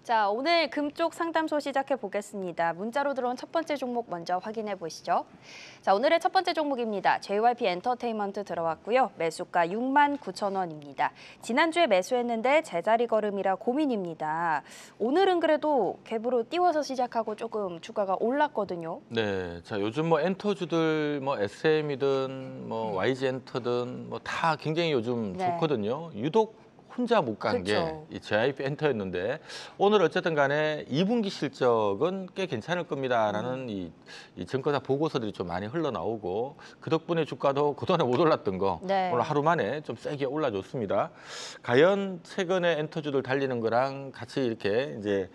자, 오늘 금쪽 상담소 시작해 보겠습니다. 문자로 들어온 첫 번째 종목 먼저 확인해 보시죠. 자, 오늘의 첫 번째 종목입니다. JYP 엔터테인먼트 들어왔고요. 매수가 69,000원입니다. 지난주에 매수했는데 제자리 걸음이라 고민입니다. 오늘은 그래도 갭으로 띄워서 시작하고 조금 주가가 올랐거든요. 네, 자 요즘 뭐 엔터주들 뭐 SM이든 뭐 YG 엔터든 뭐 다 굉장히 요즘 네. 좋거든요. 유독 혼자 못 간 게 그렇죠. 이 JYP 엔터였는데 오늘 어쨌든 간에 2분기 실적은 꽤 괜찮을 겁니다라는 이 증권사 보고서들이 좀 많이 흘러나오고 그 덕분에 주가도 그동안에 못 올랐던 거 네. 오늘 하루 만에 좀 세게 올라줬습니다. 과연 최근에 엔터주들 달리는 거랑 같이 이렇게 이제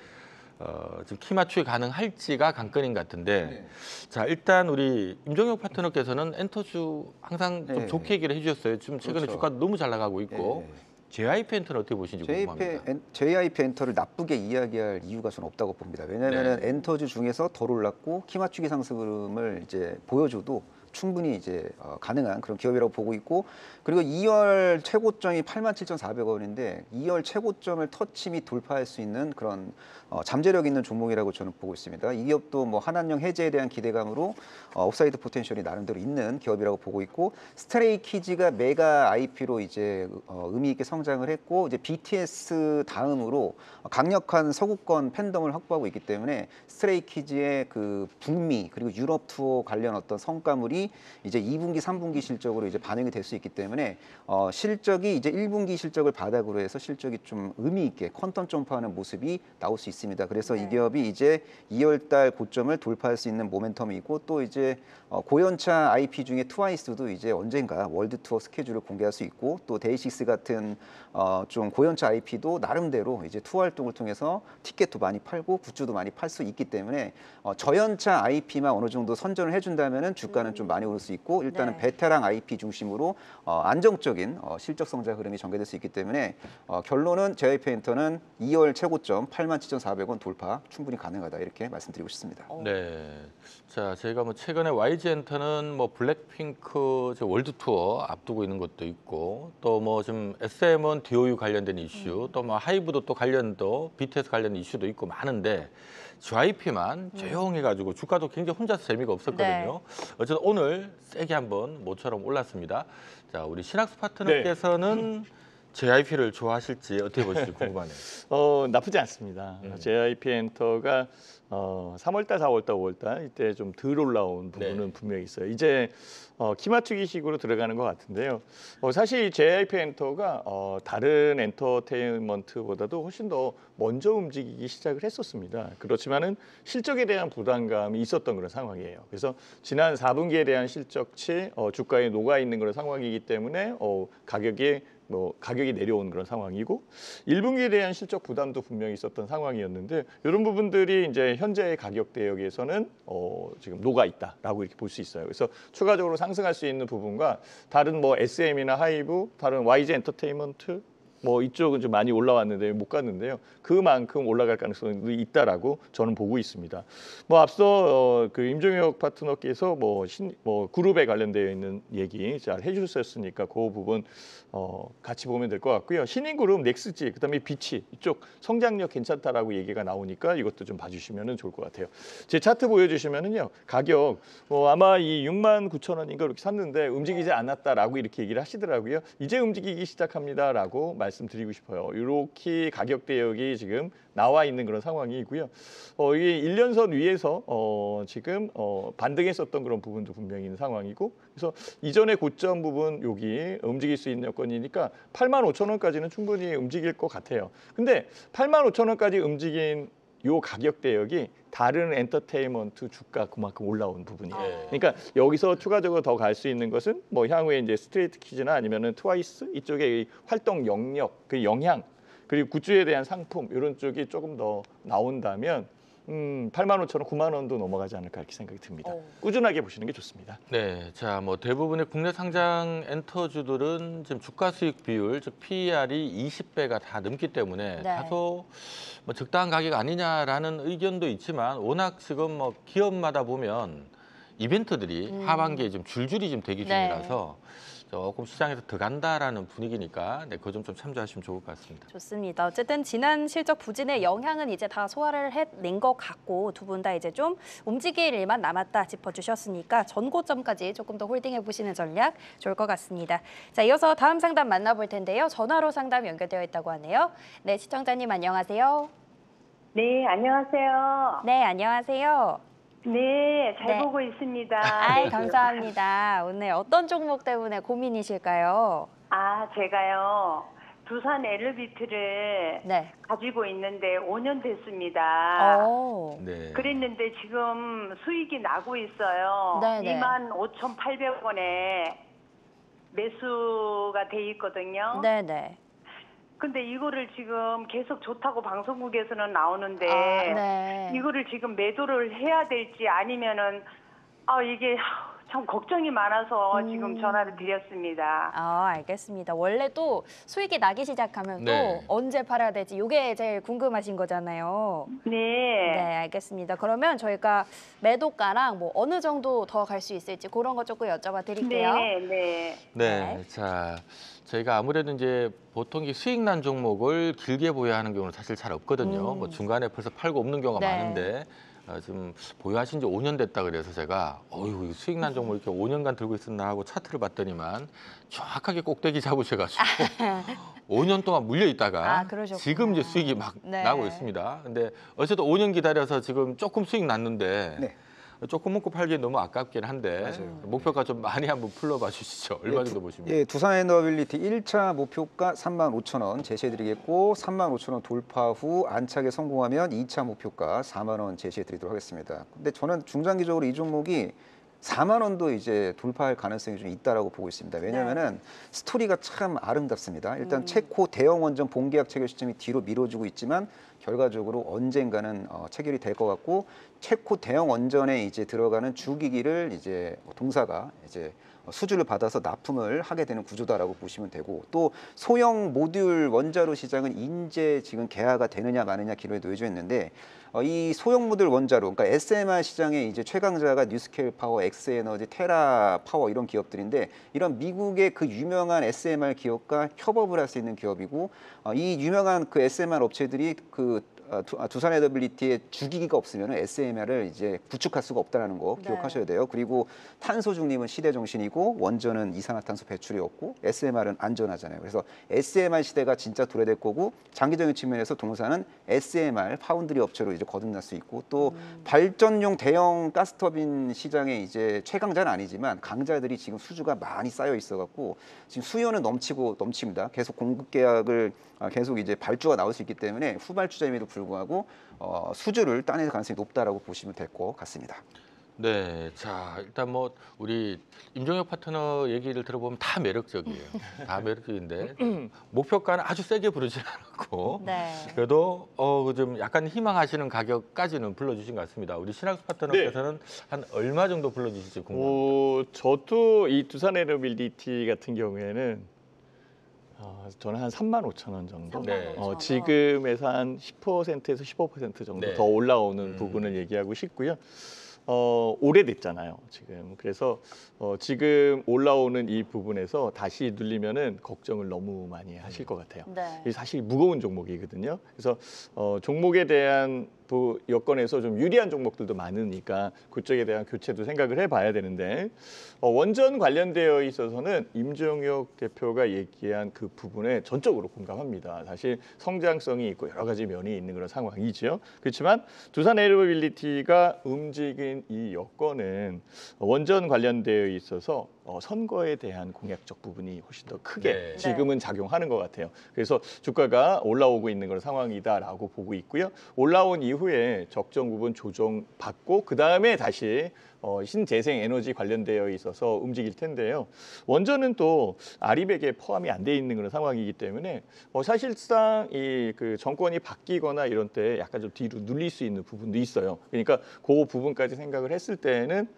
지금 키 맞추기 가능할지가 관건인 것 같은데 네. 자 일단 우리 임종혁 파트너께서는 엔터주 항상 좀 네. 좋게 얘기를 해주셨어요. 지금 최근에 그렇죠. 주가도 너무 잘 나가고 있고 네. JYP 엔터는 어떻게 보시는지 궁금합니다. JYP 엔터를 나쁘게 이야기할 이유가 저는 없다고 봅니다. 왜냐하면 네. 엔터주 중에서 덜 올랐고 키 맞추기 상승 흐름을 이제 보여줘도 충분히 이제 가능한 그런 기업이라고 보고 있고, 그리고 2월 최고점이 87,400원인데 2월 최고점을 터치 및 돌파할 수 있는 그런 잠재력 있는 종목이라고 저는 보고 있습니다. 이 기업도 뭐 한한령 해제에 대한 기대감으로 업사이드 포텐셜이 나름대로 있는 기업이라고 보고 있고, 스트레이키즈가 메가 IP로 이제 의미 있게 성장을 했고, 이제 BTS 다음으로 강력한 서구권 팬덤을 확보하고 있기 때문에 스트레이키즈의 그 북미 그리고 유럽 투어 관련 어떤 성과물이 이제 2분기, 3분기 실적으로 이제 반영이 될 수 있기 때문에 실적이 이제 1분기 실적을 바닥으로 해서 실적이 좀 의미 있게 퀀텀 점프하는 모습이 나올 수 있습니다. 그래서 이 기업이 이제 2월달 고점을 돌파할 수 있는 모멘텀이 있고, 또 이제 고연차 IP 중에 트와이스도 이제 언젠가 월드 투어 스케줄을 공개할 수 있고, 또 데이식스 같은 좀 고연차 IP도 나름대로 이제 투어 활동을 통해서 티켓도 많이 팔고 굿즈도 많이 팔 수 있기 때문에 저연차 IP만 어느 정도 선전을 해준다면은 주가는 좀 많이 오를 수 있고, 일단은 네. 베테랑 IP 중심으로 안정적인 실적 성장 흐름이 전개될 수 있기 때문에 결론은 JYP 엔터는 2월 최고점 87,400원 돌파 충분히 가능하다, 이렇게 말씀드리고 싶습니다. 네, 자 저희가 뭐 최근에 YG 엔터는 뭐 블랙핑크 월드 투어 앞두고 있는 것도 있고, 또 뭐 좀 SM은 DOU 관련된 이슈, 또 뭐 하이브도 또 관련도 BTS 관련 이슈도 있고 많은데 JYP만 조용해가지고 주가도 굉장히 혼자서 재미가 없었거든요. 네. 어쨌든 오늘 세게 한번 모처럼 올랐습니다. 자 우리 신학수 파트너께서는 JYP를 좋아하실지 어떻게 보실지 궁금하네요. 나쁘지 않습니다. JYP 엔터가 3월달, 4월달, 5월달 이때 좀 덜 올라온 부분은 네. 분명히 있어요. 이제 키 맞추기식으로 들어가는 것 같은데요. 사실 JYP 엔터가 다른 엔터테인먼트보다도 훨씬 더 먼저 움직이기 시작을 했었습니다. 그렇지만은 실적에 대한 부담감이 있었던 그런 상황이에요. 그래서 지난 4분기에 대한 실적치 주가에 녹아 있는 그런 상황이기 때문에 가격이 내려온 그런 상황이고, 1분기에 대한 실적 부담도 분명히 있었던 상황이었는데, 이런 부분들이 이제 현재의 가격 대역에서는 지금 녹아 있다라고 이렇게 볼 수 있어요. 그래서 추가적으로 상승할 수 있는 부분과 다른 뭐 SM이나 하이브, 다른 YG 엔터테인먼트 뭐 이쪽은 좀 많이 올라왔는데 못 갔는데요. 그만큼 올라갈 가능성이 있다라고 저는 보고 있습니다. 뭐 앞서 그 임종혁 파트너께서 뭐 그룹에 관련되어 있는 얘기 잘 해주셨으니까 그 부분 같이 보면 될 것 같고요. 신인 그룹 넥스지, 그다음에 비치 이쪽 성장력 괜찮다라고 얘기가 나오니까 이것도 좀 봐주시면 좋을 것 같아요. 제 차트 보여주시면은요, 가격 아마 이 69,000원인가 이렇게 샀는데 움직이지 않았다라고 이렇게 얘기를 하시더라고요. 이제 움직이기 시작합니다라고 말씀드리고 싶어요. 이렇게 가격 대역이 지금 나와 있는 그런 상황이고요. 이게 1년선 위에서 지금 반등했었던 그런 부분도 분명히 있는 상황이고, 그래서 이전의 고점 부분 여기 움직일 수 있는 여건이니까 85,000원까지는 충분히 움직일 것 같아요. 근데 85,000원까지 움직인 요 가격 대역이 다른 엔터테인먼트 주가 그만큼 올라온 부분이에요. 그러니까 여기서 추가적으로 더 갈 수 있는 것은 뭐 향후에 이제 스트레이트 키즈나 아니면은 트와이스 이쪽의 활동 영역, 그 영향, 그리고 굿즈에 대한 상품 이런 쪽이 조금 더 나온다면 85,000원, 9만 원도 넘어가지 않을까 이렇게 생각이 듭니다. 꾸준하게 보시는 게 좋습니다. 네, 자 뭐 대부분의 국내 상장 엔터주들은 지금 주가 수익 비율, 즉 PER이 20배가 다 넘기 때문에 네. 다소 뭐 적당한 가격 아니냐라는 의견도 있지만, 워낙 지금 뭐 기업마다 보면 이벤트들이 하반기에 좀 줄줄이 좀 대기 네. 중이라서 조금 시장에서 더 간다라는 분위기니까 네, 그 점 좀 참조하시면 좋을 것 같습니다. 좋습니다. 어쨌든 지난 실적 부진의 영향은 이제 다 소화를 해낸 것 같고 두 분 다 이제 좀 움직일 일만 남았다 짚어주셨으니까 전고점까지 조금 더 홀딩해 보시는 전략 좋을 것 같습니다. 자, 이어서 다음 상담 만나볼 텐데요. 전화로 상담 연결되어 있다고 하네요. 네, 시청자님 안녕하세요. 네, 안녕하세요. 네, 안녕하세요. 네, 잘 네. 보고 있습니다. 아, 네. 감사합니다. 오늘 어떤 종목 때문에 고민이실까요? 아, 제가요. 두산 엘리비트를 네. 가지고 있는데 5년 됐습니다. 오. 네. 그랬는데 지금 수익이 나고 있어요. 네네. 25,800원에 매수가 돼 있거든요. 네네. 근데 이거를 지금 계속 좋다고 방송국에서는 나오는데 아, 네. 이거를 지금 매도를 해야 될지 아니면은 이게 참 걱정이 많아서 지금 전화를 드렸습니다. 아, 알겠습니다. 원래 또 수익이 나기 시작하면 네. 또 언제 팔아야 될지 이게 제일 궁금하신 거잖아요. 네. 네, 알겠습니다. 그러면 저희가 매도가랑 뭐 어느 정도 더 갈 수 있을지 그런 거 조금 여쭤봐 드릴게요. 네, 네. 네, 자 저희가 아무래도 이제 보통 이 수익 난 종목을 길게 보유하는 경우는 사실 잘 없거든요. 뭐 중간에 벌써 팔고 없는 경우가 네. 많은데 지금 보유하신 지 5년 됐다 그래서 제가 어휴 수익 난 종목 이렇게 5년간 들고 있었나 하고 차트를 봤더니만 정확하게 꼭대기 잡으셔가지고 5년 동안 물려 있다가 그러셨구나. 지금 이제 수익이 막 네. 나고 있습니다. 근데 어쨌든 5년 기다려서 지금 조금 수익 났는데. 네. 조금 먹고 팔기엔 너무 아깝긴 한데 맞아요. 목표가 좀 많이 한번 풀러봐 주시죠. 얼마 정도 보십니까? 예, 두산에너빌리티 1차 목표가 35,000원 제시해드리겠고 35,000원 돌파 후 안착에 성공하면 2차 목표가 4만 원 제시해드리도록 하겠습니다. 근데 저는 중장기적으로 이 종목이 4만 원도 이제 돌파할 가능성이 좀 있다라고 보고 있습니다. 왜냐하면은 스토리가 참 아름답습니다. 일단 체코 대형 원전 본계약 체결 시점이 뒤로 미뤄지고 있지만 결과적으로 언젠가는 체결이 될 것 같고 체코 대형 원전에 이제 들어가는 주기기를 이제 동사가 이제 수주를 받아서 납품을 하게 되는 구조다라고 보시면 되고 또 소형 모듈 원자로 시장은 인제 지금 개화가 되느냐 마느냐 기로에 놓여져 있는데 이 소형 모듈 원자로 그러니까 SMR 시장의 이제 최강자가 뉴스케일 파워, 엑스에너지, 테라 파워 이런 기업들인데 이런 미국의 그 유명한 SMR 기업과 협업을 할 수 있는 기업이고 이 유명한 그 SMR 업체들이 그 두산에너빌리티의 주기기가 없으면 SMR을 이제 구축할 수가 없다는 거 기억하셔야 돼요. 그리고 탄소 중립은 시대 정신이고 원전은 이산화탄소 배출이 없고 SMR은 안전하잖아요. 그래서 SMR 시대가 진짜 도래될 거고 장기적인 측면에서 동사는 SMR 파운드리 업체로 이제 거듭날 수 있고 또 발전용 대형 가스터빈 시장에 이제 최강자는 아니지만 강자들이 지금 수주가 많이 쌓여 있어갖고 지금 수요는 넘칩니다. 계속 공급 계약을 계속 이제 발주가 나올 수 있기 때문에 후발주자임에도 불구하고 수주를 따낼 가능성이 높다라고 보시면 될 것 같습니다. 네, 자 일단 뭐 우리 임종혁 파트너 얘기를 들어보면 다 매력적이에요. 다 매력적인데 목표가는 아주 세게 부르진 않았고 네. 그래도 좀 약간 희망하시는 가격까지는 불러주신 것 같습니다. 우리 신학수 파트너께서는 한 얼마 정도 불러주실지 궁금합니다. 저도 이 두산에너빌리티 같은 경우에는 저는 한 35,000원 정도. 35,000원. 지금에서 한 10%에서 15% 정도 네. 더 올라오는 부분을 얘기하고 싶고요. 오래됐잖아요, 지금. 그래서 지금 올라오는 이 부분에서 다시 눌리면은 걱정을 너무 많이 하실 것 같아요. 네. 이게 사실 무거운 종목이거든요. 그래서 종목에 대한 여건에서 좀 유리한 종목들도 많으니까 그쪽에 대한 교체도 생각을 해봐야 되는데 원전 관련되어 있어서는 임종혁 대표가 얘기한 그 부분에 전적으로 공감합니다. 사실 성장성이 있고 여러 가지 면이 있는 그런 상황이죠. 그렇지만 두산에너빌리티가 움직인 이 여건은 원전 관련되어 있어서 선거에 대한 공약적 부분이 훨씬 더 크게 네. 지금은 작용하는 것 같아요. 그래서 주가가 올라오고 있는 그런 상황이다라고 보고 있고요. 올라온 이후에 적정 부분 조정받고 그 다음에 다시 신재생 에너지 관련되어 있어서 움직일 텐데요. 원전은 또 아리백에 포함이 안 돼 있는 그런 상황이기 때문에 사실상 이 그 정권이 바뀌거나 이런 때 약간 좀 뒤로 눌릴 수 있는 부분도 있어요. 그러니까 그 부분까지 생각을 했을 때는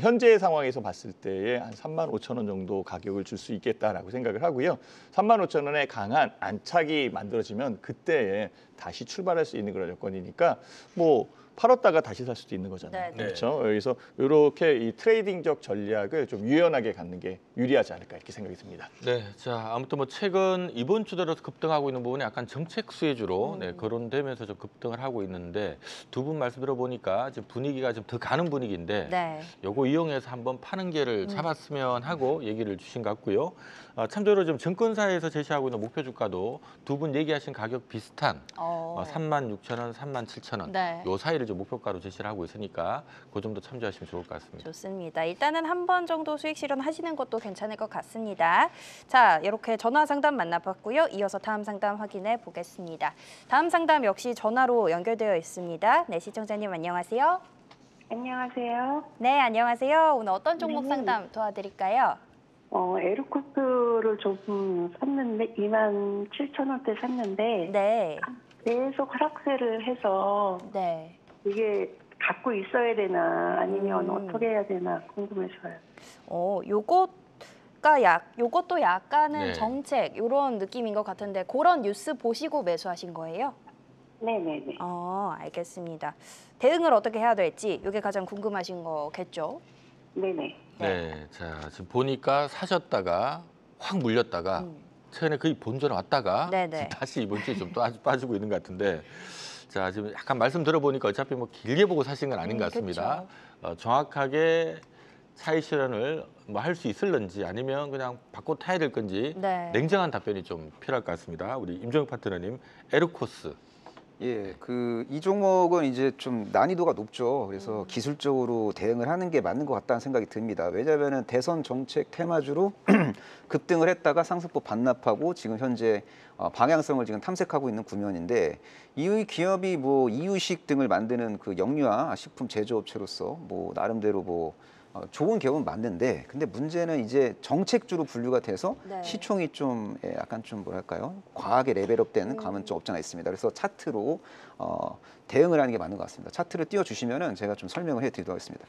현재 상황에서 봤을 때에 한 35,000원 정도 가격을 줄 수 있겠다라고 생각을 하고요. 35,000원에 강한 안착이 만들어지면 그때에 다시 출발할 수 있는 그런 여건이니까 뭐 팔았다가 다시 살 수도 있는 거잖아요. 네. 그렇죠. 그래서 이렇게 이 트레이딩적 전략을 좀 유연하게 갖는 게 유리하지 않을까 이렇게 생각이 듭니다. 네, 자 아무튼 뭐 최근 이번 주 들어서 급등하고 있는 부분이 약간 정책 수혜주로 거론되면서 좀 급등을 하고 있는데 두 분 말씀 들어보니까 지금 분위기가 좀 더 가는 분위기인데 네. 요거 이용해서 한번 파는 기회를 잡았으면 하고 얘기를 주신 것 같고요. 참조로 지금 증권사에서 제시하고 있는 목표 주가도 두 분 얘기하신 가격 비슷한 36,000원, 37,000원 네. 요 사이를 좀 목표가로 제시를 하고 있으니까 그 점도 참조하시면 좋을 것 같습니다. 좋습니다. 일단은 한 번 정도 수익 실현하시는 것도 괜찮을 것 같습니다. 자, 이렇게 전화 상담 만나봤고요. 이어서 다음 상담 확인해 보겠습니다. 다음 상담 역시 전화로 연결되어 있습니다. 네, 시청자님 안녕하세요. 안녕하세요. 네, 안녕하세요. 오늘 어떤 종목 네. 상담 도와드릴까요? 에르코스를 좀 샀는데 27,000원대 샀는데 네, 계속 하락세를 해서 네. 이게 갖고 있어야 되나 아니면 어떻게 해야 되나 궁금해서요. 요것도 약간은 네. 정책 이런 느낌인 것 같은데 그런 뉴스 보시고 매수하신 거예요? 네네네. 알겠습니다. 대응을 어떻게 해야 될지 이게 가장 궁금하신 거겠죠? 네네. 네, 자 지금 보니까 사셨다가 확 물렸다가 최근에 거의 본전 왔다가 네네. 지금 다시 이번 주에 좀 또 아주 빠지고 있는 것 같은데 자 지금 약간 말씀 들어보니까 어차피 뭐 길게 보고 사신 건 아닌 것 같습니다. 정확하게 차익 실현을 뭐 할 수 있을런지 아니면 그냥 바꿔 타야 될 건지 네. 냉정한 답변이 좀 필요할 것 같습니다. 우리 임종혁 파트너님, 에르코스. 예, 이 종목은 이제 좀 난이도가 높죠. 그래서 기술적으로 대응을 하는 게 맞는 것 같다는 생각이 듭니다. 왜냐하면 대선 정책 테마주로 급등을 했다가 상승폭 반납하고 지금 현재 방향성을 지금 탐색하고 있는 국면인데 이 기업이 뭐 이유식 등을 만드는 그 영유아 식품 제조업체로서 뭐 나름대로 뭐 좋은 기업은 맞는데 근데 문제는 이제 정책주로 분류가 돼서 네. 시총이 좀 약간 좀 뭐랄까요 과하게 레벨업되는 감은 좀 없지 않아 있습니다. 그래서 차트로 대응을 하는 게 맞는 것 같습니다. 차트를 띄워주시면은 제가 좀 설명을 해드리도록 하겠습니다.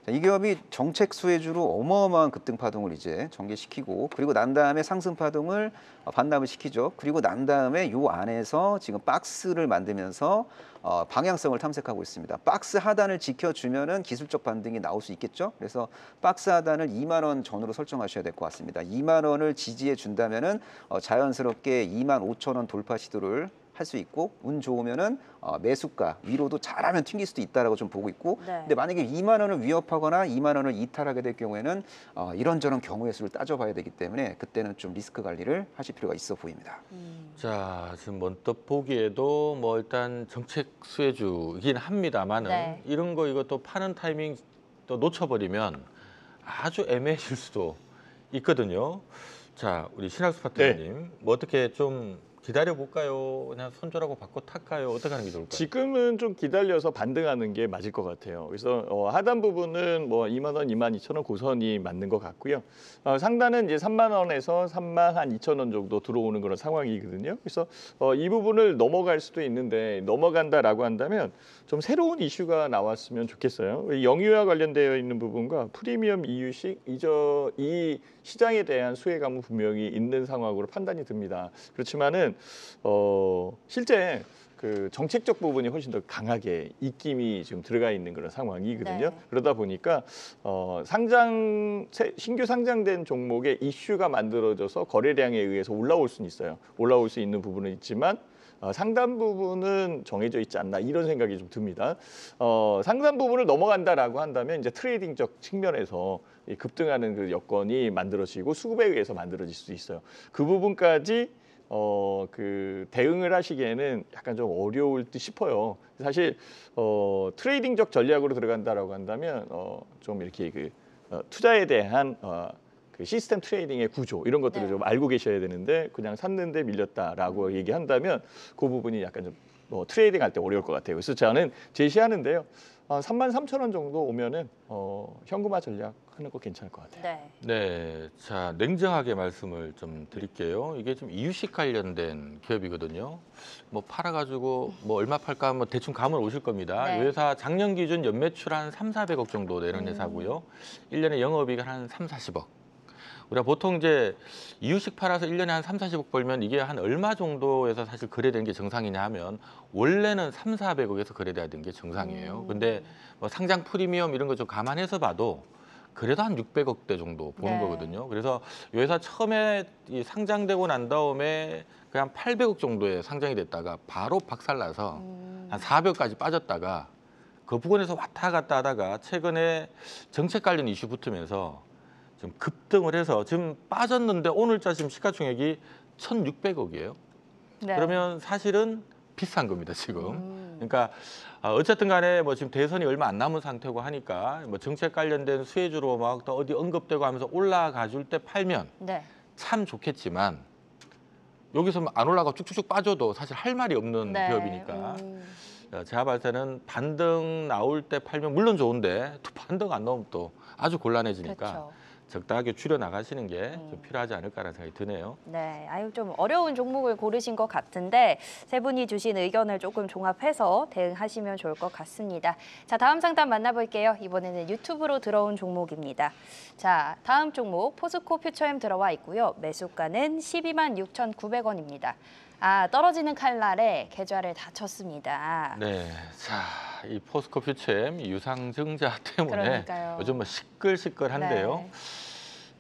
자, 이 기업이 정책 수혜주로 어마어마한 급등 파동을 이제 전개시키고 그리고 난 다음에 상승 파동을 반납을 시키죠. 그리고 난 다음에 요 안에서 지금 박스를 만들면서 방향성을 탐색하고 있습니다. 박스 하단을 지켜주면은 기술적 반등이 나올 수 있겠죠. 그래서 박스 하단을 2만 원 전으로 설정하셔야 될 것 같습니다. 2만 원을 지지해 준다면은 자연스럽게 2만 5천 원 돌파 시도를 할 수 있고 운 좋으면은 매수가 위로도 잘하면 튕길 수도 있다라고 좀 보고 있고 네. 근데 만약에 2만 원을 위협하거나 2만 원을 이탈하게 될 경우에는 이런저런 경우의 수를 따져봐야 되기 때문에 그때는 좀 리스크 관리를 하실 필요가 있어 보입니다. 자 지금 먼저 보기에도 뭐 일단 정책 수혜주이긴 합니다만은 네. 이런 거 이것도 파는 타이밍 또 놓쳐버리면 아주 애매해질 수도 있거든요. 자 우리 신학수 파트너님 뭐 어떻게 좀 기다려 볼까요? 그냥 손절하고 바꿔 탈까요? 어떻게 하는 게 좋을까요? 지금은 좀 기다려서 반등하는 게 맞을 것 같아요. 그래서 하단 부분은 뭐 2만 원, 22,000원 고선이 맞는 것 같고요. 상단은 이제 3만 원에서 3만 한 2천 원 정도 들어오는 그런 상황이거든요. 그래서 이 부분을 넘어갈 수도 있는데 넘어간다라고 한다면 좀 새로운 이슈가 나왔으면 좋겠어요. 영유아 관련되어 있는 부분과 프리미엄 이유식 이 시장에 대한 수혜감은 분명히 있는 상황으로 판단이 듭니다. 그렇지만은 실제 그 정책적 부분이 훨씬 더 강하게 입김이 지금 들어가 있는 그런 상황이거든요. 네. 그러다 보니까 신규 상장된 종목의 이슈가 만들어져서 거래량에 의해서 올라올 수는 있어요. 올라올 수 있는 부분은 있지만 상단 부분은 정해져 있지 않나 이런 생각이 좀 듭니다. 상단 부분을 넘어간다라고 한다면 이제 트레이딩적 측면에서 급등하는 그 여건이 만들어지고 수급에 의해서 만들어질 수 있어요. 그 부분까지 그 대응을 하시기에는 약간 좀 어려울 듯 싶어요. 사실 트레이딩적 전략으로 들어간다라고 한다면 좀 이렇게 그 투자에 대한 그 시스템 트레이딩의 구조 이런 것들을 네. 좀 알고 계셔야 되는데 그냥 샀는데 밀렸다라고 얘기한다면 그 부분이 약간 좀 트레이딩 할 때 어려울 것 같아요. 그래서 저는 제시하는데요. 33,000원 정도 오면은 현금화 전략 하는 거 괜찮을 것 같아요. 네. 네, 자 냉정하게 말씀을 좀 드릴게요. 이게 좀 이유식 관련된 기업이거든요. 뭐 팔아가지고 뭐 얼마 팔까 뭐 대충 감은 오실 겁니다. 네. 이 회사 작년 기준 연매출 한 3,400억 정도 내는 회사고요. 1년에 영업이익 한 3, 40억. 우리가 보통 이제 이유식 팔아서 1년에 한 3, 40억 벌면 이게 한 얼마 정도에서 사실 거래되는 게 정상이냐 하면 원래는 3, 400억에서 거래돼야 되는 게 정상이에요. 근데 뭐 상장 프리미엄 이런 거 좀 감안해서 봐도 그래도 한 600억대 정도 보는 네. 거거든요. 그래서 이 회사 처음에 이 상장되고 난 다음에 그냥 800억 정도에 상장이 됐다가 바로 박살나서 한 400까지 빠졌다가 그 부분에서 왔다 갔다 하다가 최근에 정책 관련 이슈 붙으면서 좀 급등을 해서 지금 빠졌는데 오늘자 지금 시가총액이 1,600억이에요. 네. 그러면 사실은 비싼 겁니다, 지금. 그러니까 어쨌든 간에 뭐 지금 대선이 얼마 안 남은 상태고 하니까 뭐 정책 관련된 수혜주로 막 또 어디 언급되고 하면서 올라가 줄 때 팔면 네. 참 좋겠지만 여기서 안 올라가고 쭉쭉쭉 빠져도 사실 할 말이 없는 네. 기업이니까 제가 봤을 때는 반등 나올 때 팔면 물론 좋은데 또 반등 안 나오면 또 아주 곤란해지니까 그렇죠. 적당하게 줄여 나가시는 게 좀 필요하지 않을까라는 생각이 드네요. 네, 아유 좀 어려운 종목을 고르신 것 같은데 세 분이 주신 의견을 조금 종합해서 대응하시면 좋을 것 같습니다. 자, 다음 상담 만나볼게요. 이번에는 유튜브로 들어온 종목입니다. 자, 다음 종목 포스코 퓨처엠 들어와 있고요. 매수가는 12만 6,900원입니다. 아, 떨어지는 칼날에 계좌를 다 쳤습니다. 네, 자, 이 포스코 퓨처엠 유상증자 때문에 그러니까요. 요즘 뭐 시끌시끌한데요. 네.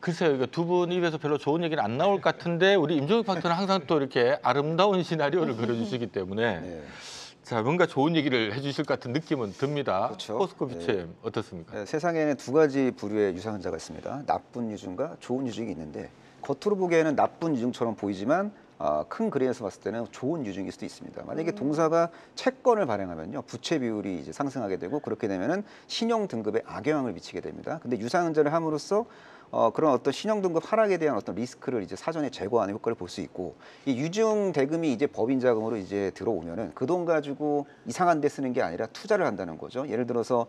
글쎄요, 이거 두 분 입에서 별로 좋은 얘기는 안 나올 것 같은데 우리 임종혁 파트너는 항상 또 이렇게 아름다운 시나리오를 그려주시기 때문에 네. 자, 뭔가 좋은 얘기를 해주실 것 같은 느낌은 듭니다. 그렇죠. 포스코 퓨처엠 어떻습니까? 네, 세상에는 두 가지 부류의 유상증자가 있습니다. 나쁜 유증과 좋은 유증이 있는데 겉으로 보기에는 나쁜 유증처럼 보이지만 큰 그림에서 봤을 때는 좋은 유증일 수도 있습니다. 만약에 동사가 채권을 발행하면요, 부채 비율이 이제 상승하게 되고 그렇게 되면은 신용 등급에 악영향을 미치게 됩니다. 근데 유상증자를 함으로써 그런 어떤 신용 등급 하락에 대한 어떤 리스크를 이제 사전에 제거하는 효과를 볼 수 있고, 이 유증 대금이 이제 법인 자금으로 이제 들어오면은 그 돈 가지고 이상한 데 쓰는 게 아니라 투자를 한다는 거죠. 예를 들어서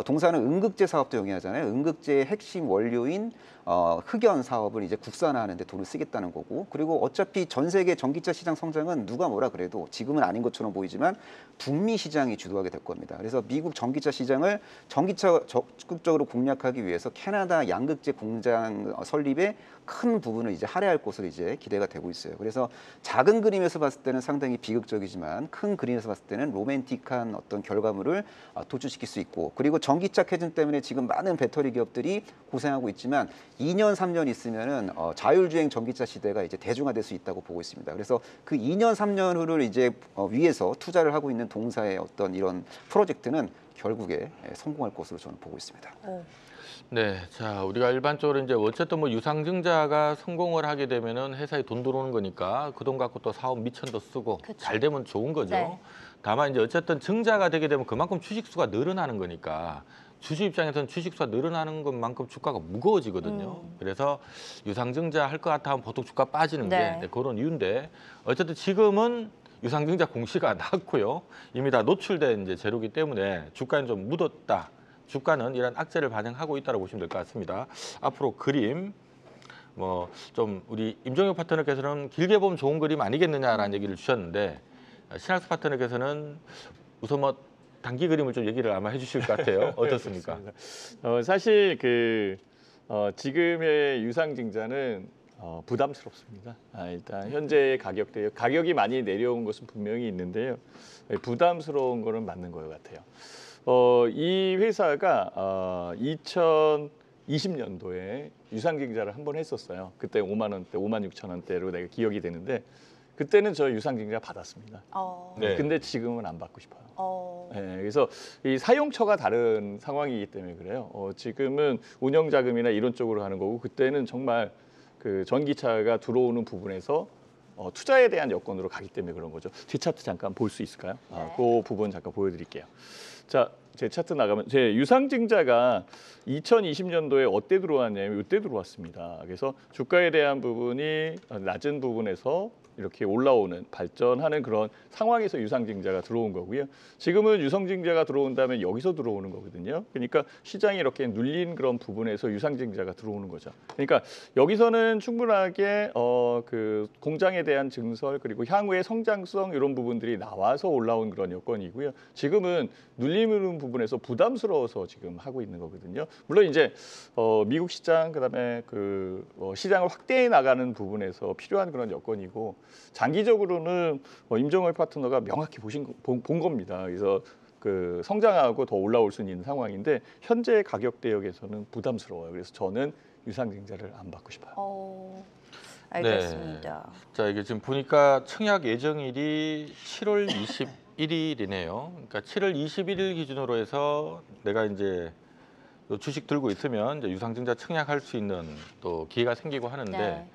동사는 음극재 사업도 영위하잖아요. 음극재의 핵심 원료인 흑연 사업을 이제 국산화하는 데 돈을 쓰겠다는 거고, 그리고 어차피 전 세계 전기차 시장 성장은 누가 뭐라 그래도 지금은 아닌 것처럼 보이지만 북미 시장이 주도하게 될 겁니다. 그래서 미국 전기차 시장을 전기차 적극적으로 공략하기 위해서 캐나다 양극재 공장 설립에 큰 부분을 이제 할애할 것으로 이제 기대가 되고 있어요. 그래서 작은 그림에서 봤을 때는 상당히 비극적이지만 큰 그림에서 봤을 때는 로맨틱한 어떤 결과물을 도출시킬 수 있고, 그리고 전기차 캐즘 때문에 지금 많은 배터리 기업들이 고생하고 있지만 2년, 3년 있으면은 자율주행 전기차 시대가 이제 대중화될 수 있다고 보고 있습니다. 그래서 그 2년, 3년 후를 이제 위해서 투자를 하고 있는 동사의 어떤 이런 프로젝트는 결국에 성공할 것으로 저는 보고 있습니다. 네, 자, 우리가 일반적으로 이제 어쨌든 뭐 유상증자가 성공을 하게 되면은 회사에 돈 들어오는 거니까 그 돈 갖고 또 사업 미천도 쓰고 그쵸. 잘 되면 좋은 거죠. 네. 다만 이제 어쨌든 증자가 되게 되면 그만큼 주식수가 늘어나는 거니까 주주 입장에서는 주식수가 늘어나는 것만큼 주가가 무거워지거든요. 그래서 유상증자 할 것 같아 하면 보통 주가 빠지는 네. 게 그런 이유인데 어쨌든 지금은 유상증자 공시가 났고요. 이미 다 노출된 이제 재료기 때문에 주가는 좀 묻었다. 주가는 이런 악재를 반영하고 있다고 보시면 될 것 같습니다. 앞으로 그림 뭐 좀 우리 임종혁 파트너께서는 길게 보면 좋은 그림 아니겠느냐라는 얘기를 주셨는데 신학수 파트너께서는 우선 뭐 단기 그림을 좀 얘기를 아마 해주실 것 같아요. 어떻습니까? 사실 지금의 유상증자는 부담스럽습니다. 일단 현재 가격이 많이 내려온 것은 분명히 있는데요. 부담스러운 거는 맞는 것 같아요. 이 회사가 2020년도에 유상증자를 한 번 했었어요. 그때 5만 원대, 5만 6천 원대로 내가 기억이 되는데 그때는 저 유상증자 받았습니다. 네. 근데 지금은 안 받고 싶어요. 네. 그래서 이 사용처가 다른 상황이기 때문에 그래요. 지금은 운영자금이나 이런 쪽으로 가는 거고 그때는 정말 그 전기차가 들어오는 부분에서 투자에 대한 여건으로 가기 때문에 그런 거죠. 제 차트 잠깐 볼 수 있을까요? 네. 그 부분 잠깐 보여드릴게요. 자, 제 차트 나가면 제 유상증자가 2020년도에 어때 들어왔냐면 이때 들어왔습니다. 그래서 주가에 대한 부분이 낮은 부분에서 이렇게 올라오는 발전하는 그런 상황에서 유상증자가 들어온 거고요. 지금은 유상증자가 들어온다면 여기서 들어오는 거거든요. 그러니까 시장이 이렇게 눌린 그런 부분에서 유상증자가 들어오는 거죠. 그러니까 여기서는 충분하게 그 공장에 대한 증설 그리고 향후의 성장성 이런 부분들이 나와서 올라온 그런 여건이고요. 지금은 눌리는 부분에서 부담스러워서 지금 하고 있는 거거든요. 물론 이제 미국 시장 그다음에 그 시장을 확대해 나가는 부분에서 필요한 그런 여건이고 장기적으로는 임종월 파트너가 명확히 본 겁니다. 그래서 그 성장하고 더 올라올 수 있는 상황인데 현재 가격 대역에서는 부담스러워요. 그래서 저는 유상증자를 안 받고 싶어요. 알겠습니다. 네. 자, 이게 지금 보니까 청약 예정일이 7월 21일이네요. 그러니까 7월 21일 기준으로 해서 내가 이제 주식 들고 있으면 이제 유상증자 청약할 수 있는 또 기회가 생기고 하는데 네.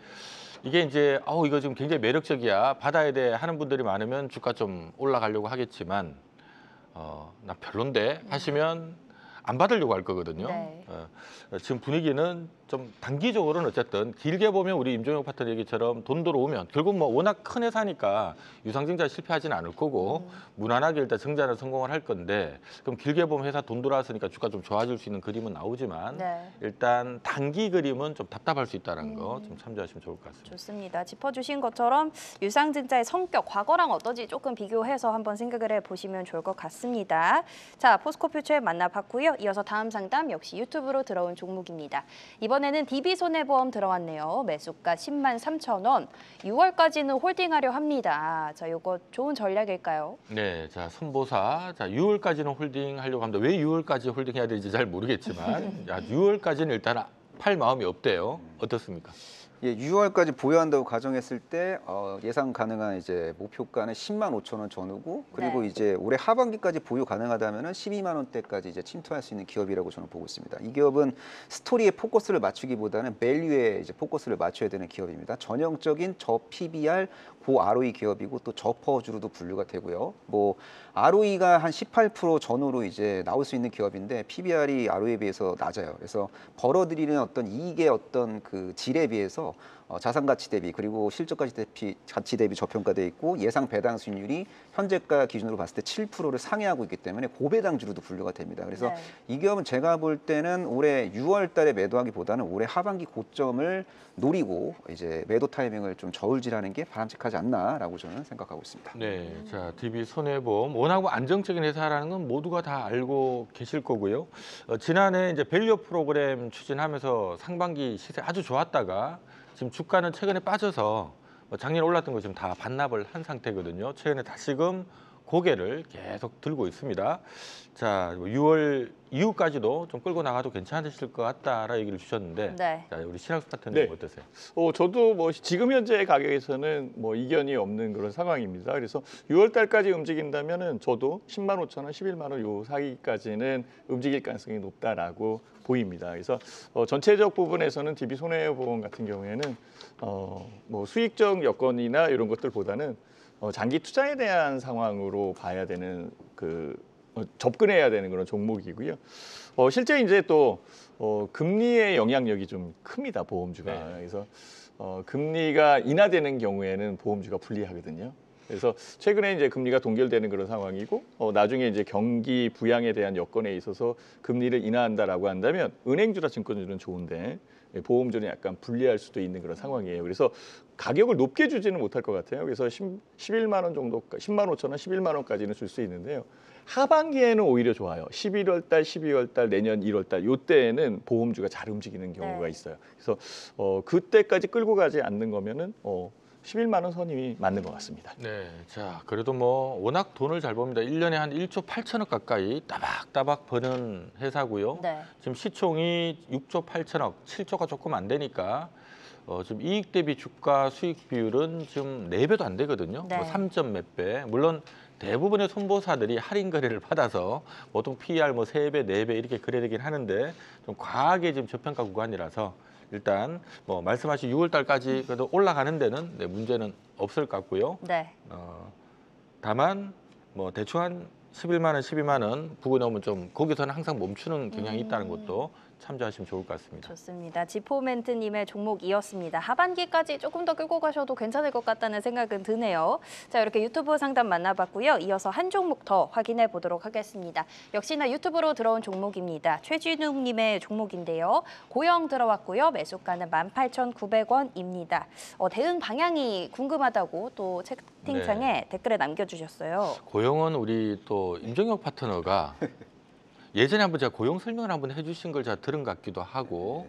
이게 이제 이거 지금 굉장히 매력적이야. 받아야 돼 하는 분들이 많으면 주가 좀 올라가려고 하겠지만 나 별론데 하시면 안 받으려고 할 거거든요. 네. 지금 분위기는 좀 단기적으로는 어쨌든 길게 보면 우리 임종혁 파트너 얘기처럼 돈 들어오면 결국 뭐 워낙 큰 회사니까 유상증자 실패하지는 않을 거고 무난하게 일단 증자는 성공을 할 건데 그럼 길게 보면 회사 돈 들어왔으니까 주가 좀 좋아질 수 있는 그림은 나오지만 네. 일단 단기 그림은 좀 답답할 수 있다는 거 좀 참조하시면 좋을 것 같습니다. 좋습니다. 짚어주신 것처럼 유상증자의 성격, 과거랑 어떤지 조금 비교해서 한번 생각을 해보시면 좋을 것 같습니다. 자, 포스코 퓨처에 만나봤고요. 이어서 다음 상담 역시 유튜브로 들어온 종목입니다. 이번에는 DB손해보험 들어왔네요. 매수가 10만 3천 원. 6월까지는 홀딩하려 합니다. 자, 이거 좋은 전략일까요? 네, 자 선보사, 자 6월까지는 홀딩하려고 합니다. 왜 6월까지 홀딩해야 되는지 잘 모르겠지만, 야 6월까지는 일단 팔 마음이 없대요. 어떻습니까? 예, 6월까지 보유한다고 가정했을 때 예상 가능한 이제 목표가는 10만 5천 원 전후고 그리고 네. 이제 올해 하반기까지 보유 가능하다면은 12만 원대까지 이제 침투할 수 있는 기업이라고 저는 보고 있습니다. 이 기업은 스토리에 포커스를 맞추기보다는 밸류에 이제 포커스를 맞춰야 되는 기업입니다. 전형적인 저 PBR 고 ROE 기업이고 또 저퍼주로도 분류가 되고요. 뭐 ROE가 한 18% 전후로 이제 나올 수 있는 기업인데 PBR이 ROE에 비해서 낮아요. 그래서 벌어들이는 어떤 이익의 어떤 그 질에 비해서 자산 가치 대비 그리고 실적 가치 대비 저평가돼 있고 예상 배당 수익률이 현재가 기준으로 봤을 때 7%를 상회하고 있기 때문에 고배당주로도 분류가 됩니다. 그래서 네. 이 기업은 제가 볼 때는 올해 6월 달에 매도하기보다는 올해 하반기 고점을 노리고 이제 매도 타이밍을 좀 저울질하는 게 바람직하지 않나라고 저는 생각하고 있습니다. 네, 자 DB 손해보험 워낙 안정적인 회사라는 건 모두가 다 알고 계실 거고요. 지난해 이제 밸류 프로그램 추진하면서 상반기 시세 아주 좋았다가 지금 주가는 최근에 빠져서 작년에 올랐던 거 지금 다 반납을 한 상태거든요. 최근에 다시금 고개를 계속 들고 있습니다. 자, 6월 이후까지도 좀 끌고 나가도 괜찮으실 것 같다라 얘기를 주셨는데, 네. 자, 우리 신학수 파트너님 네. 어떠세요? 저도 뭐 지금 현재 가격에서는 뭐 이견이 없는 그런 상황입니다. 그래서 6월 달까지 움직인다면은 저도 10만 5천 원, 11만 원 요 사이까지는 움직일 가능성이 높다라고 보입니다. 그래서 전체적 부분에서는 DB 손해보험 같은 경우에는 뭐 수익적 여건이나 이런 것들보다는 장기 투자에 대한 상황으로 봐야 되는 접근해야 되는 그런 종목이고요. 실제 이제 또 금리의 영향력이 좀 큽니다. 보험주가. 네. 그래서 금리가 인하되는 경우에는 보험주가 불리하거든요. 그래서 최근에 이제 금리가 동결되는 그런 상황이고 나중에 이제 경기 부양에 대한 여건에 있어서 금리를 인하한다라고 한다면 은행주나 증권주는 좋은데 보험주는 약간 불리할 수도 있는 그런 상황이에요. 그래서 가격을 높게 주지는 못할 것 같아요. 그래서 11만 원 정도, 10만 5천 원, 11만 원까지는 줄 수 있는데요. 하반기에는 오히려 좋아요. 11월 달, 12월 달, 내년 1월 달 요때에는 보험주가 잘 움직이는 경우가 네. 있어요. 그래서 그때까지 끌고 가지 않는 거면은 11만 원 선이 맞는 것 같습니다. 네, 자 그래도 뭐 워낙 돈을 잘 법니다. 1년에 한 1조 8천억 가까이 따박따박 버는 회사고요. 네. 지금 시총이 6조 8천억, 7조가 조금 안 되니까 지금 이익 대비 주가 수익 비율은 지금 4배도 안 되거든요. 네. 뭐 3점 몇 배. 물론 대부분의 손보사들이 할인 거래를 받아서 보통 PER 뭐 3배, 4배 이렇게 거래되긴 하는데 좀 과하게 지금 저평가 구간이라서 일단 뭐 말씀하신 6월 달까지 그래도 올라가는 데는 문제는 없을 것 같고요. 네. 다만 뭐 대충 한 11만 원, 12만 원 부근에 오면 좀 거기서는 항상 멈추는 경향이 있다는 것도 참조하시면 좋을 것 같습니다. 좋습니다. 지포멘트님의 종목이었습니다. 하반기까지 조금 더 끌고 가셔도 괜찮을 것 같다는 생각은 드네요. 자, 이렇게 유튜브 상담 만나봤고요. 이어서 한 종목 더 확인해 보도록 하겠습니다. 역시나 유튜브로 들어온 종목입니다. 최진욱님의 종목인데요. 고영 들어왔고요. 매수가는 18,900원입니다. 대응 방향이 궁금하다고 또 채팅창에 댓글에 남겨주셨어요. 고영은 우리 또 임종혁 파트너가 예전에 한번 제가 고용 설명을 한번 해주신 걸 제가 들은 것 같기도 하고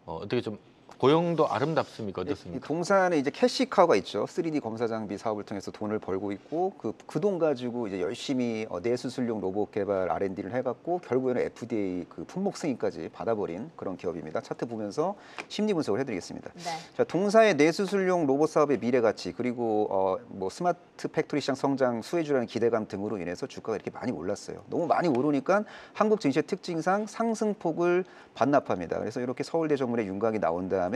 어떻게 좀 고용도 아름답습니까? 이 어떻습니까? 동산에 이제 캐시카우가 있죠. 3D 검사 장비 사업을 통해서 돈을 벌고 있고 그 돈 가지고 이제 열심히 뇌수술용 로봇 개발 R&D를 해갖고 결국에는 FDA 그 품목 승인까지 받아버린 그런 기업입니다. 차트 보면서 심리 분석을 해드리겠습니다. 네. 자, 동사의 뇌수술용 로봇 사업의 미래 가치 그리고 뭐 스마트 팩토리 시장 성장 수혜주라는 기대감 등으로 인해서 주가가 이렇게 많이 올랐어요. 너무 많이 오르니까 한국 증시의 특징상 상승폭을 반납합니다. 그래서 이렇게 서울대 정문의 윤곽이 나온 다음에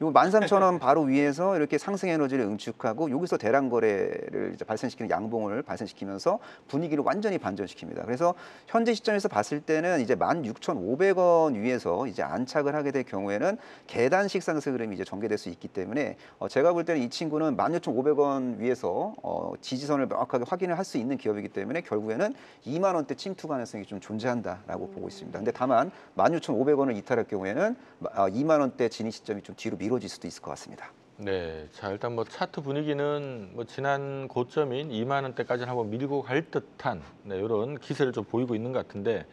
요 13,000원 바로 위에서 이렇게 상승 에너지를 응축하고 여기서 대량 거래를 이제 발생시키는 양봉을 발생시키면서 분위기를 완전히 반전시킵니다. 그래서 현재 시점에서 봤을 때는 이제 16,500원 위에서 이제 안착을 하게 될 경우에는 계단식 상승 흐름이 이제 전개될 수 있기 때문에 제가 볼 때는 이 친구는 16,500원 위에서 지지선을 명확하게 확인을 할 수 있는 기업이기 때문에 결국에는 2만 원대 침투 가능성이 좀 존재한다라고 보고 있습니다. 근데 다만 16,500원을 이탈할 경우에는 2만 원대 진입 시점이 좀 뒤로 미뤄질 수도 있을 것 같습니다. 네, 자 일단 뭐 차트 분위기는 뭐 지난 고점인 2만 원대까지는 한번 밀고 갈 듯한 이런 기세를 좀 보이고 있는 것 같은데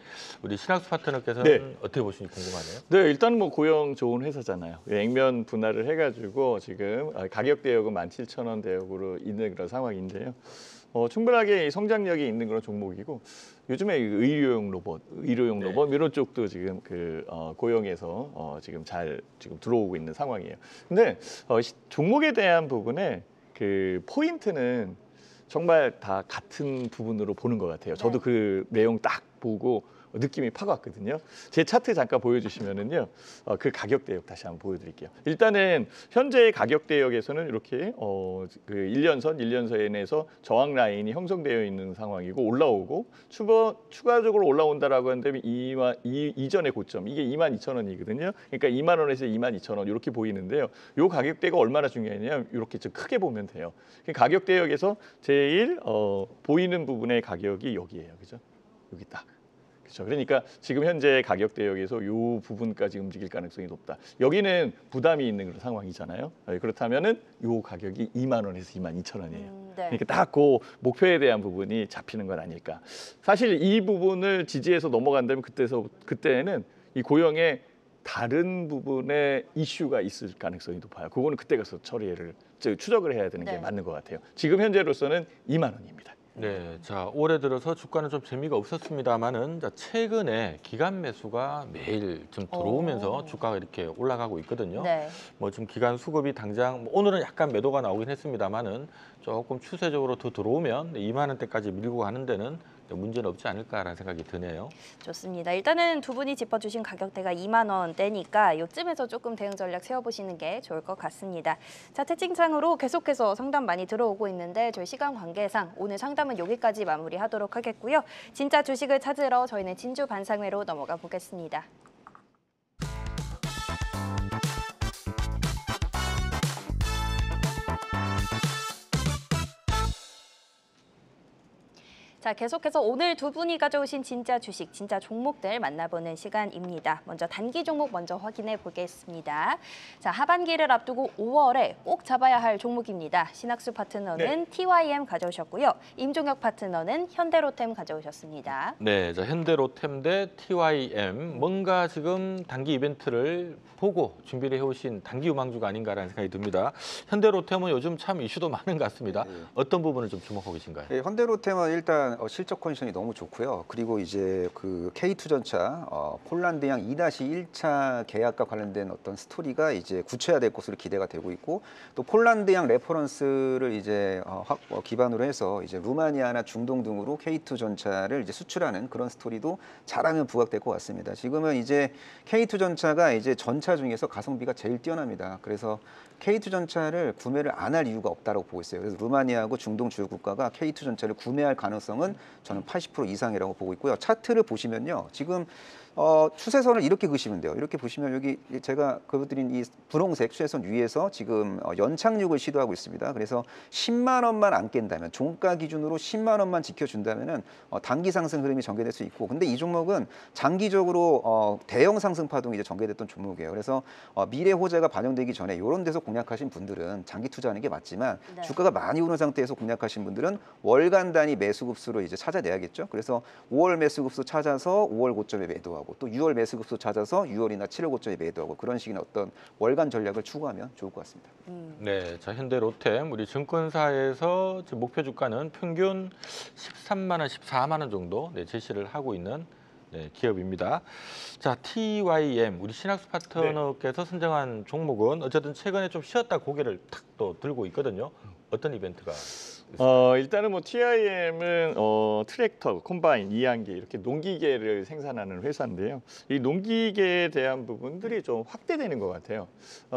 우리 신학수 파트너께서는 네. 어떻게 보시는지 궁금하네요. 네, 일단 뭐 고영 좋은 회사잖아요. 액면 분할을 해가지고 지금 가격 대역은 17,000원 대역으로 있는 그런 상황인데요. 충분하게 이 성장력이 있는 그런 종목이고 요즘에 의료용 로봇 이런 쪽도 지금 고영에서 지금 잘 들어오고 있는 상황이에요. 근데 종목에 대한 부분에 그 포인트는 정말 다 같은 부분으로 보는 것 같아요. 저도 그 내용 딱 보고 느낌이 팍 왔거든요. 제 차트 잠깐 보여주시면은요, 그 가격 대역 다시 한번 보여드릴게요. 일단은 현재 가격 대역에서는 이렇게 그 1년선에서 저항 라인이 형성되어 있는 상황이고 올라오고 추가적으로 올라온다라고 한다면 이전의 고점 이게 22,000원이거든요. 그러니까 2만 원에서 22,000원 이렇게 보이는데요. 요 가격대가 얼마나 중요하냐면 이렇게 좀 크게 보면 돼요. 가격 대역에서 제일 보이는 부분의 가격이 여기예요, 그죠? 여기 딱. 그렇죠. 그러니까 지금 현재 가격 대역에서 이 부분까지 움직일 가능성이 높다. 여기는 부담이 있는 그런 상황이잖아요. 그렇다면은 이 가격이 2만 원에서 22,000원이에요. 그러니까 딱 그 목표에 대한 부분이 잡히는 건 아닐까. 사실 이 부분을 지지해서 넘어간다면 그때는 이 고영의 다른 부분에 이슈가 있을 가능성이 높아요. 그거는 그때 가서 추적을 해야 되는 게 맞는 것 같아요. 지금 현재로서는 2만 원입니다. 네, 자 올해 들어서 주가는 좀 재미가 없었습니다만은 최근에 기간 매수가 매일 좀 들어오면서 주가가 이렇게 올라가고 있거든요. 네. 뭐 좀 기간 수급이 당장 오늘은 약간 매도가 나오긴 했습니다만은 조금 추세적으로 더 들어오면 2만 원대까지 밀고 가는 데는 문제는 없지 않을까라는 생각이 드네요. 좋습니다. 일단은 두 분이 짚어주신 가격대가 2만 원대니까 이쯤에서 조금 대응 전략 세워보시는 게 좋을 것 같습니다. 자, 채팅창으로 계속해서 상담 많이 들어오고 있는데 저희 시간 관계상 오늘 상담은 여기까지 마무리하도록 하겠고요. 진짜 주식을 찾으러 저희는 진주 반상회로 넘어가 보겠습니다. 자, 계속해서 오늘 두 분이 가져오신 진짜 주식, 진짜 종목들 만나보는 시간입니다. 먼저 단기 종목 먼저 확인해 보겠습니다. 자, 하반기를 앞두고 5월에 꼭 잡아야 할 종목입니다. 신학수 파트너는 TYM 가져오셨고요. 임종혁 파트너는 현대로템 가져오셨습니다. 네, 자, 현대로템 대 TYM 뭔가 지금 단기 이벤트를 보고 준비를 해오신 단기 유망주가 아닌가라는 생각이 듭니다. 현대로템은 요즘 참 이슈도 많은 것 같습니다. 어떤 부분을 좀 주목하고 계신가요? 네, 현대로템은 일단 실적 컨디션이 너무 좋고요. 그리고 이제 그 K2전차 폴란드양 2-1차 계약과 관련된 어떤 스토리가 이제 구체화될 것으로 기대가 되고 있고 또 폴란드양 레퍼런스를 이제 기반으로 해서 이제 루마니아나 중동 등으로 K2전차를 이제 수출하는 그런 스토리도 잘하면 부각될 것 같습니다. 지금은 이제 K2전차가 이제 전차 중에서 가성비가 제일 뛰어납니다. 그래서 K2전차를 구매를 안 할 이유가 없다고 보고 있어요. 그래서 루마니아하고 중동 주요 국가가 K2전차를 구매할 가능성은 저는 80% 이상이라고 보고 있고요. 차트를 보시면요. 지금 추세선을 이렇게 그시면 돼요. 이렇게 보시면 여기 제가 그려드린 이 분홍색 추세선 위에서 지금 연착륙을 시도하고 있습니다. 그래서 10만 원만 안 깬다면, 종가 기준으로 10만 원만 지켜준다면은 단기 상승 흐름이 전개될 수 있고, 근데 이 종목은 장기적으로 대형 상승 파동이 이제 전개됐던 종목이에요. 그래서 미래 호재가 반영되기 전에 이런 데서 공략하신 분들은 장기 투자하는 게 맞지만, 네. 주가가 많이 오른 상태에서 공략하신 분들은 월간 단위 매수급수로 이제 찾아내야겠죠. 그래서 5월 매수급수 찾아서 5월 고점에 매도하고, 또 6월 매수급수 찾아서 6월이나 7월 고점에 매도하고, 그런 식의 어떤 월간 전략을 추구하면 좋을 것 같습니다. 네, 자 현대로템 우리 증권사에서 지금 목표 주가는 평균 13만 원, 14만 원 정도 제시를 하고 있는 기업입니다. 자, TYM 우리 신학수 파트너께서 선정한 종목은 어쨌든 최근에 좀 쉬었다 고개를 탁 또 들고 있거든요. 어떤 이벤트가 일단은 뭐 TIM은 트랙터, 콤바인, 이항기 이렇게 농기계를 생산하는 회사인데요. 이 농기계에 대한 부분들이 좀 확대되는 것 같아요.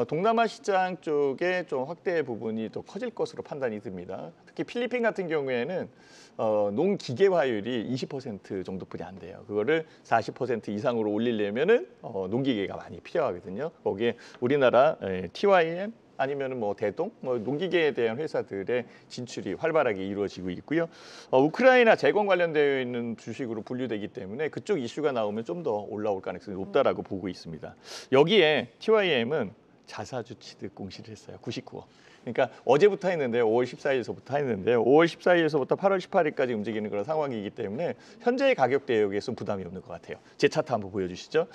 동남아 시장 쪽에 좀 확대 부분이 더 커질 것으로 판단이 듭니다. 특히 필리핀 같은 경우에는 농기계화율이 20% 정도뿐이 안 돼요. 그거를 40% 이상으로 올리려면은 농기계가 많이 필요하거든요. 거기에 우리나라 TYM 아니면은 뭐 대동, 뭐 농기계에 대한 회사들의 진출이 활발하게 이루어지고 있고요. 우크라이나 재건 관련되어 있는 주식으로 분류되기 때문에 그쪽 이슈가 나오면 좀 더 올라올 가능성이 높다라고 보고 있습니다. 여기에 TYM은 자사주 취득 공시를 했어요. 99억. 그러니까 어제부터 했는데 5월 14일서부터 했는데요. 5월 14일서부터 8월 18일까지 움직이는 그런 상황이기 때문에 현재의 가격 대역에서 부담이 없는 것 같아요. 제 차트 한번 보여주시죠.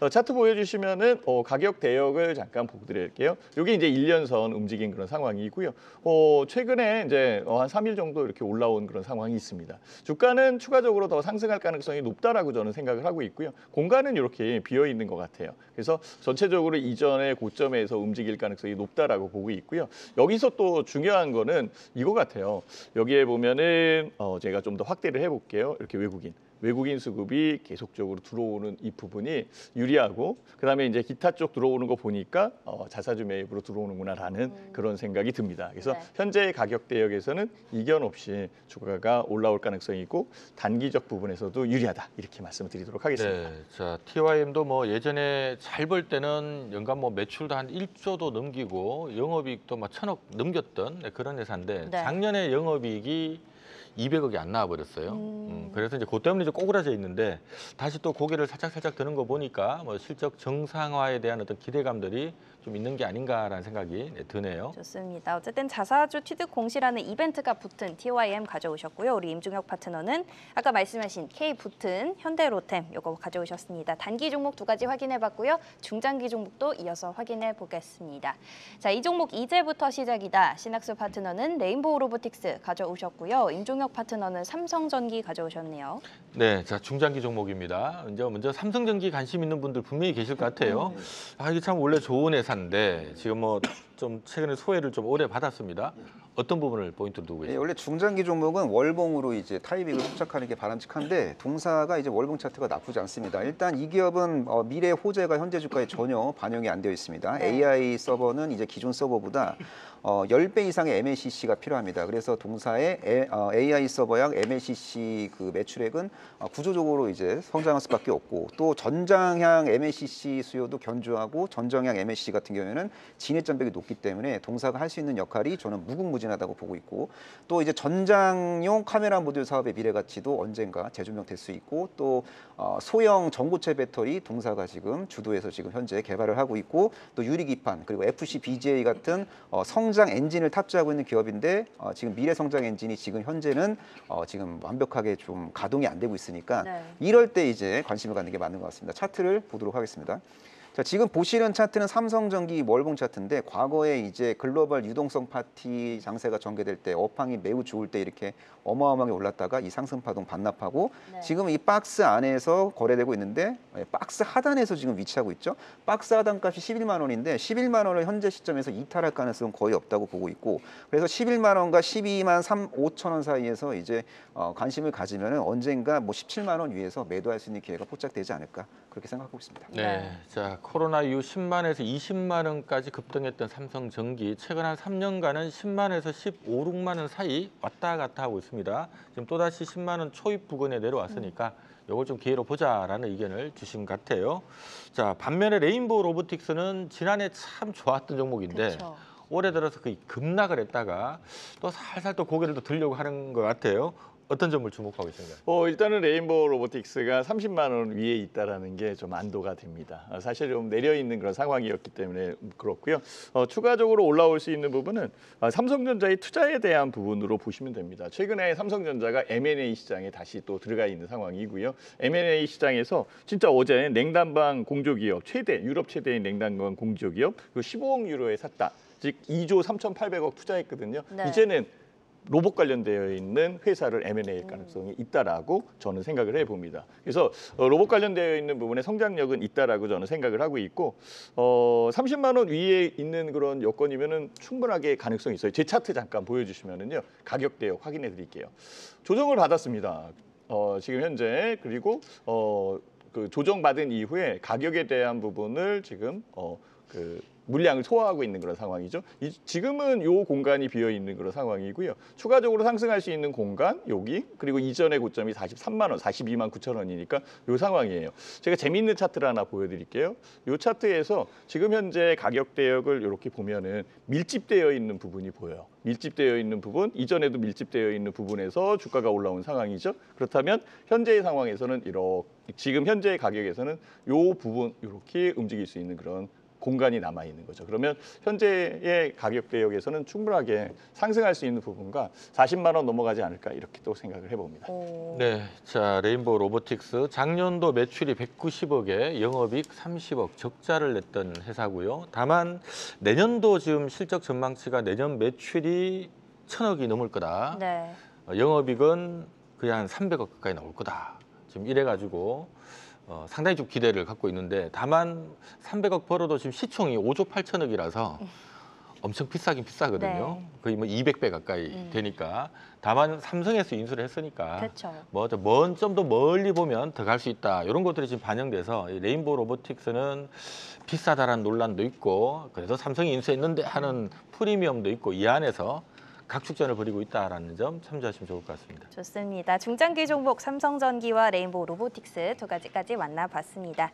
차트 보여주시면은 가격 대역을 잠깐 보여드릴게요. 이게 이제 1년선 움직인 그런 상황이고요. 최근에 이제 한 3일 정도 이렇게 올라온 그런 상황이 있습니다. 주가는 추가적으로 더 상승할 가능성이 높다라고 저는 생각을 하고 있고요. 공간은 이렇게 비어 있는 것 같아요. 그래서 전체적으로 이전의 고점에서 움직일 가능성이 높다라고 보고 있고요. 여기서 또 중요한 거는 이거 같아요. 여기에 보면은 제가 좀 더 확대를 해볼게요. 이렇게 외국인 수급이 계속적으로 들어오는 이 부분이 유리하고, 그다음에 이제 기타 쪽 들어오는 거 보니까 자사주 매입으로 들어오는구나라는 그런 생각이 듭니다. 그래서 네. 현재의 가격 대역에서는 이견 없이 주가가 올라올 가능성이 있고 단기적 부분에서도 유리하다, 이렇게 말씀을 드리도록 하겠습니다. 네, 자 TYM도 뭐 예전에 잘 벌 때는 연간 뭐 매출도 한 1조도 넘기고 영업이익도 막 1,000억 넘겼던 그런 회사인데 네. 작년에 영업이익이 200억이 안 나와버렸어요. 그래서 이제 그것 때문에 이제 꼬꾸라져 있는데 다시 또 고개를 살짝 드는 거 보니까 뭐 실적 정상화에 대한 어떤 기대감들이 좀 있는 게 아닌가라는 생각이 드네요. 좋습니다. 어쨌든 자사주 취득 공시라는 이벤트가 붙은 TYM 가져오셨고요. 우리 임중혁 파트너는 아까 말씀하신 K 붙은 현대로템 이거 가져오셨습니다. 단기 종목 두 가지 확인해봤고요. 중장기 종목도 이어서 확인해 보겠습니다. 자, 이 종목 이제부터 시작이다. 신학수 파트너는 레인보우 로보틱스 가져오셨고요. 임종혁 파트너는 삼성전기 가져오셨네요. 네, 자 중장기 종목입니다. 이제 먼저 삼성전기 관심 있는 분들 분명히 계실 것 같아요. 이게 참 원래 좋은 회사인데 지금 뭐 좀 최근에 소외를 좀 오래 받았습니다. 어떤 부분을 포인트로 두고 계세요? 원래 중장기 종목은 월봉으로 이제 타이밍을 포착하는 게 바람직한데, 동사가 이제 월봉 차트가 나쁘지 않습니다. 일단 이 기업은 미래 호재가 현재 주가에 전혀 반영이 안 되어 있습니다. 네. AI 서버는 이제 기존 서버보다 10배 이상의 MLCC가 필요합니다. 그래서 동사의 AI 서버양 MLCC 그 매출액은 구조적으로 이제 성장할 수밖에 없고, 또 전장향 MLCC 수요도 견조하고 전정향 MLCC 같은 경우에는 진입 장벽이 높기 때문에 동사가 할 수 있는 역할이 저는 무궁무진하다고 보고 있고, 또 이제 전장용 카메라 모듈 사업의 미래 가치도 언젠가 재조명될 수 있고, 또 소형 전고체 배터리 동사가 지금 주도해서 지금 현재 개발을 하고 있고, 또 유리기판 그리고 FC BGA 같은 성장 엔진을 탑재하고 있는 기업인데 지금 미래 성장 엔진이 지금 현재는 지금 완벽하게 좀 가동이 안 되고 있으니까 네. 이럴 때 이제 관심을 갖는 게 맞는 것 같습니다. 차트를 보도록 하겠습니다. 자, 지금 보시는 차트는 삼성전기 월봉 차트인데, 과거에 이제 글로벌 유동성 파티 장세가 전개될 때 업황이 매우 좋을 때 이렇게 어마어마하게 올랐다가 이 상승 파동 반납하고 네. 지금 이 박스 안에서 거래되고 있는데, 박스 하단에서 지금 위치하고 있죠. 박스 하단 값이 11만 원인데 11만 원을 현재 시점에서 이탈할 가능성은 거의 없다고 보고 있고, 그래서 11만 원과 12만 5천 원 사이에서 이제 관심을 가지면은 언젠가 뭐 17만 원 위에서 매도할 수 있는 기회가 포착되지 않을까, 그렇게 생각하고 있습니다. 네, 자 코로나 이후 10만에서 20만 원까지 급등했던 삼성전기 최근 한 3년간은 10만에서 15, 6만 원 사이 왔다 갔다 하고 있습니다. 지금 또다시 10만 원 초입 부근에 내려왔으니까 이걸 좀 기회로 보자라는 의견을 주신 것 같아요. 자, 반면에 레인보우 로보틱스는 지난해 참 좋았던 종목인데 그쵸. 올해 들어서 거의 급락을 했다가 또 살살 또 고개를 또 들려고 하는 것 같아요. 어떤 점을 주목하고 있습니까? 일단은 레인보우 로보틱스가 30만 원 위에 있다라는 게 좀 안도가 됩니다. 사실 좀 내려 있는 그런 상황이었기 때문에 그렇고요. 추가적으로 올라올 수 있는 부분은 삼성전자의 투자에 대한 부분으로 보시면 됩니다. 최근에 삼성전자가 M&A 시장에 다시 또 들어가 있는 상황이고요. M&A 시장에서 진짜 어제 냉난방 공조기업 유럽 최대인 냉난방 공조기업 15억 유로에 샀다. 즉 2조 3,800억 투자했거든요. 네. 이제는 로봇 관련되어 있는 회사를 M&A 가능성이 있다라고 저는 생각을 해봅니다. 그래서 로봇 관련되어 있는 부분에 성장력은 있다라고 저는 생각을 하고 있고 30만 원 위에 있는 그런 여건이면은 충분하게 가능성이 있어요. 제 차트 잠깐 보여주시면은요 가격 대역 확인해 드릴게요. 조정을 받았습니다. 지금 현재 그리고 그 조정받은 이후에 가격에 대한 부분을 지금 물량을 소화하고 있는 그런 상황이죠. 지금은 요 공간이 비어 있는 그런 상황이고요. 추가적으로 상승할 수 있는 공간 여기 그리고 이전의 고점이 43만 원, 42만 9천 원이니까 요 상황이에요. 제가 재미있는 차트를 하나 보여드릴게요. 요 차트에서 지금 현재 가격 대역을 이렇게 보면은 밀집되어 있는 부분이 보여요. 밀집되어 있는 부분, 이전에도 밀집되어 있는 부분에서 주가가 올라온 상황이죠. 그렇다면 현재의 상황에서는 지금 현재의 가격에서는 요 부분 이렇게 움직일 수 있는 그런 공간이 남아 있는 거죠. 그러면 현재의 가격 대역에서는 충분하게 상승할 수 있는 부분과 40만 원 넘어가지 않을까 이렇게 또 생각을 해봅니다. 네, 자 레인보우 로보틱스 작년도 매출이 190억에 영업이익 30억 적자를 냈던 회사고요. 다만 내년도 지금 실적 전망치가 내년 매출이 1,000억이 넘을 거다. 네. 영업이익은 거의 한 300억 가까이 나올 거다. 지금 이래가지고 상당히 좀 기대를 갖고 있는데 다만 300억 벌어도 지금 시총이 5조 8천억이라서 엄청 비싸긴 비싸거든요. 네. 거의 뭐 200배 가까이 되니까 다만 삼성에서 인수를 했으니까 그렇죠. 좀 더 멀리 보면 더 갈 수 있다. 이런 것들이 지금 반영돼서 이 레인보우 로보틱스는 비싸다라는 논란도 있고 그래서 삼성이 인수했는데 하는 프리미엄도 있고 이 안에서 각축전을 벌이고 있다는 점 참조하시면 좋을 것 같습니다. 좋습니다. 중장기 종목 삼성전기와 레인보우 로보틱스 두 가지까지 만나봤습니다.